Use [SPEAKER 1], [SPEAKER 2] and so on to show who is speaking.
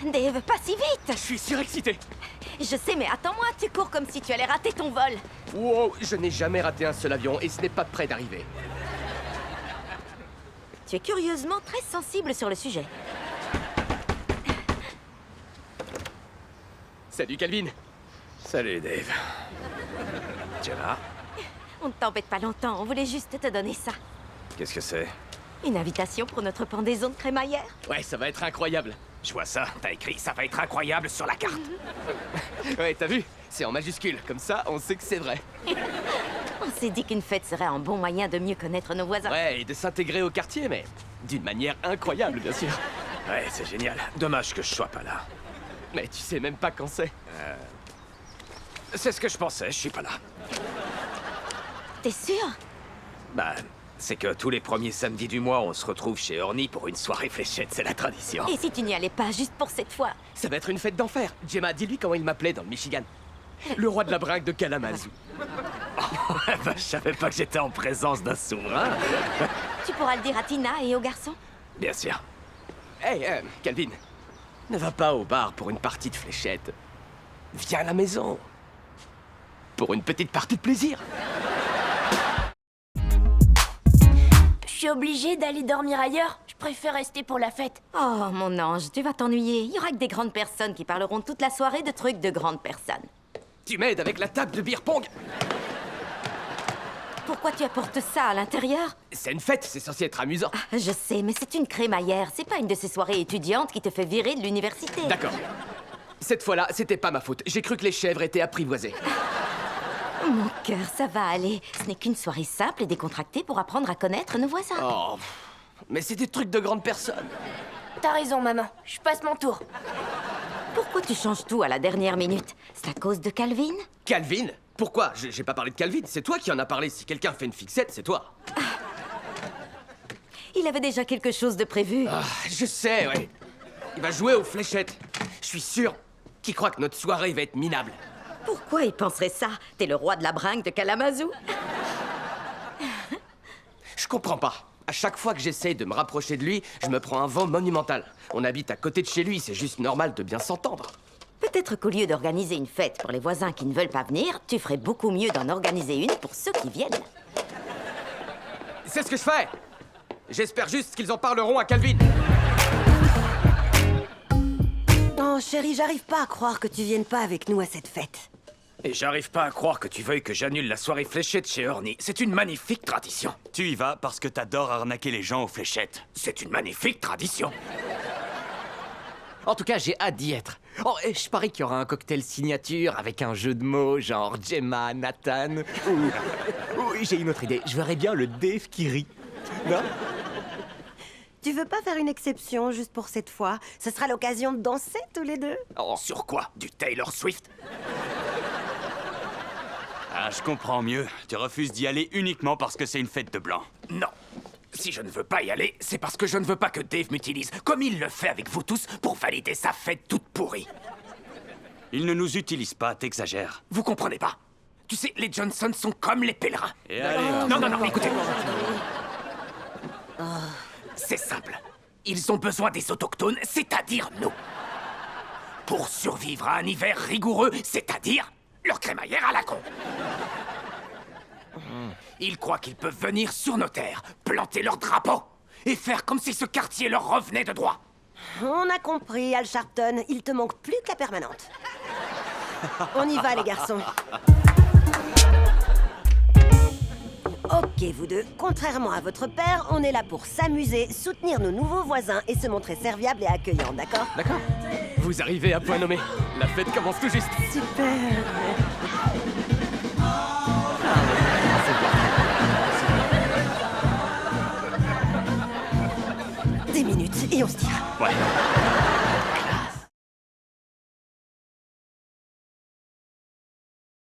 [SPEAKER 1] Dave, pas si vite!
[SPEAKER 2] Je suis surexcité.
[SPEAKER 1] Je sais, mais attends-moi, tu cours comme si tu allais rater ton vol.
[SPEAKER 2] Wow, je n'ai jamais raté un seul avion et ce n'est pas près d'arriver.
[SPEAKER 1] Tu es curieusement très sensible sur le sujet.
[SPEAKER 2] Salut Calvin.
[SPEAKER 3] Salut, Dave. Gemma,
[SPEAKER 1] On ne t'embête pas longtemps, on voulait juste te donner ça.
[SPEAKER 3] qu'est-ce que c'est?
[SPEAKER 1] Une invitation pour notre pendaison de crémaillère.
[SPEAKER 2] Ouais, ça va être incroyable.
[SPEAKER 3] Je vois ça, t'as écrit « ça va être incroyable » sur la carte.
[SPEAKER 2] Ouais, t'as vu? C'est en majuscule, comme ça on sait que c'est vrai.
[SPEAKER 1] On s'est dit qu'une fête serait un bon moyen de mieux connaître nos voisins.
[SPEAKER 2] Ouais, et de s'intégrer au quartier, mais d'une manière incroyable, bien sûr.
[SPEAKER 3] Ouais, c'est génial. Dommage que je sois pas là.
[SPEAKER 2] Mais tu sais même pas quand c'est.
[SPEAKER 3] C'est ce que je pensais, je suis pas là.
[SPEAKER 1] T'es sûr?
[SPEAKER 3] Bah, c'est que tous les premiers samedis du mois, on se retrouve chez Orny pour une soirée fléchette, c'est la tradition.
[SPEAKER 1] Et si tu n'y allais pas, juste pour cette fois?
[SPEAKER 2] Ça va être une fête d'enfer. Gemma, dis-lui comment il m'appelait dans le Michigan. Le roi de la bringue de Kalamazoo.
[SPEAKER 3] Bah, je savais pas que j'étais en présence d'un souverain.
[SPEAKER 1] Tu pourras le dire à Tina et aux garçons?
[SPEAKER 3] Bien sûr.
[SPEAKER 2] Hey, Calvin, ne va pas au bar pour une partie de fléchette. Viens à la maison. Pour une petite partie de plaisir.
[SPEAKER 4] Je suis obligée d'aller dormir ailleurs. Je préfère rester pour la fête.
[SPEAKER 1] Oh, mon ange, tu vas t'ennuyer. Il y aura que des grandes personnes qui parleront toute la soirée de trucs de grandes personnes.
[SPEAKER 2] Tu m'aides avec la table de beer pong?
[SPEAKER 1] Pourquoi tu apportes ça à l'intérieur?
[SPEAKER 2] C'est une fête, c'est censé être amusant.
[SPEAKER 1] Je sais, mais c'est une crémaillère. C'est pas une de ces soirées étudiantes qui te fait virer de l'université.
[SPEAKER 2] D'accord. Cette fois-là, c'était pas ma faute. J'ai cru que les chèvres étaient apprivoisées.
[SPEAKER 1] Mon cœur, ça va aller. Ce n'est qu'une soirée simple et décontractée pour apprendre à connaître nos voisins.
[SPEAKER 2] Oh, mais c'est des trucs de grandes personnes.
[SPEAKER 4] T'as raison, maman. Je passe mon tour.
[SPEAKER 1] Pourquoi tu changes tout à la dernière minute? C'est à cause de Calvin?
[SPEAKER 2] Calvin? Pourquoi? J'ai pas parlé de Calvin, c'est toi qui en as parlé. Si quelqu'un fait une fixette, c'est toi.
[SPEAKER 1] Il avait déjà quelque chose de prévu.
[SPEAKER 2] Ah, je sais, ouais. Il va jouer aux fléchettes. Je suis sûr qu'il croit que notre soirée va être minable.
[SPEAKER 1] Pourquoi il penserait ça? T'es le roi de la bringue de Kalamazoo?
[SPEAKER 2] Je comprends pas. À chaque fois que j'essaye de me rapprocher de lui, je me prends un vent monumental. On habite à côté de chez lui, c'est juste normal de bien s'entendre.
[SPEAKER 1] Peut-être qu'au lieu d'organiser une fête pour les voisins qui ne veulent pas venir, tu ferais beaucoup mieux d'en organiser une pour ceux qui viennent.
[SPEAKER 2] C'est ce que je fais. J'espère juste qu'ils en parleront à Calvin.
[SPEAKER 5] Oh chérie, j'arrive pas à croire que tu viennes pas avec nous à cette fête.
[SPEAKER 3] Et j'arrive pas à croire que tu veuilles que j'annule la soirée fléchette chez Orny. C'est une magnifique tradition.
[SPEAKER 6] Tu y vas parce que t'adores arnaquer les gens aux fléchettes.
[SPEAKER 3] C'est une magnifique tradition.
[SPEAKER 7] En tout cas, j'ai hâte d'y être. Oh, et je parie qu'il y aura un cocktail signature avec un jeu de mots genre Gemma, Nathan. Ou j'ai une autre idée. Je verrais bien le Dave qui rit. Non?
[SPEAKER 5] Tu veux pas faire une exception juste pour cette fois? Ce sera l'occasion de danser tous les deux.
[SPEAKER 3] Oh, sur quoi? Du Taylor Swift?
[SPEAKER 6] Ah, je comprends mieux. Tu refuses d'y aller uniquement parce que c'est une fête de blanc.
[SPEAKER 3] Non. Si je ne veux pas y aller, c'est parce que je ne veux pas que Dave m'utilise, comme il le fait avec vous tous, pour valider sa fête toute pourrie.
[SPEAKER 6] Il ne nous utilise pas, t'exagères.
[SPEAKER 3] Vous comprenez pas? Tu sais, les Johnson sont comme les pèlerins.
[SPEAKER 6] Et allez,
[SPEAKER 3] Non, écoutez. C'est simple. Ils ont besoin des autochtones, c'est-à-dire nous. Pour survivre à un hiver rigoureux, c'est-à-dire leur crémaillère à la con. Ils croient qu'ils peuvent venir sur nos terres, planter leur drapeau et faire comme si ce quartier leur revenait de droit.
[SPEAKER 5] On a compris, Al Sharpton. Il te manque plus que la permanente. On y va, les garçons. Ok, vous deux. Contrairement à votre père, on est là pour s'amuser, soutenir nos nouveaux voisins et se montrer serviable et accueillant, d'accord?
[SPEAKER 2] D'accord. Vous arrivez à point nommé. La fête commence tout juste.
[SPEAKER 5] Super. 10 minutes et on se tire.
[SPEAKER 6] Ouais.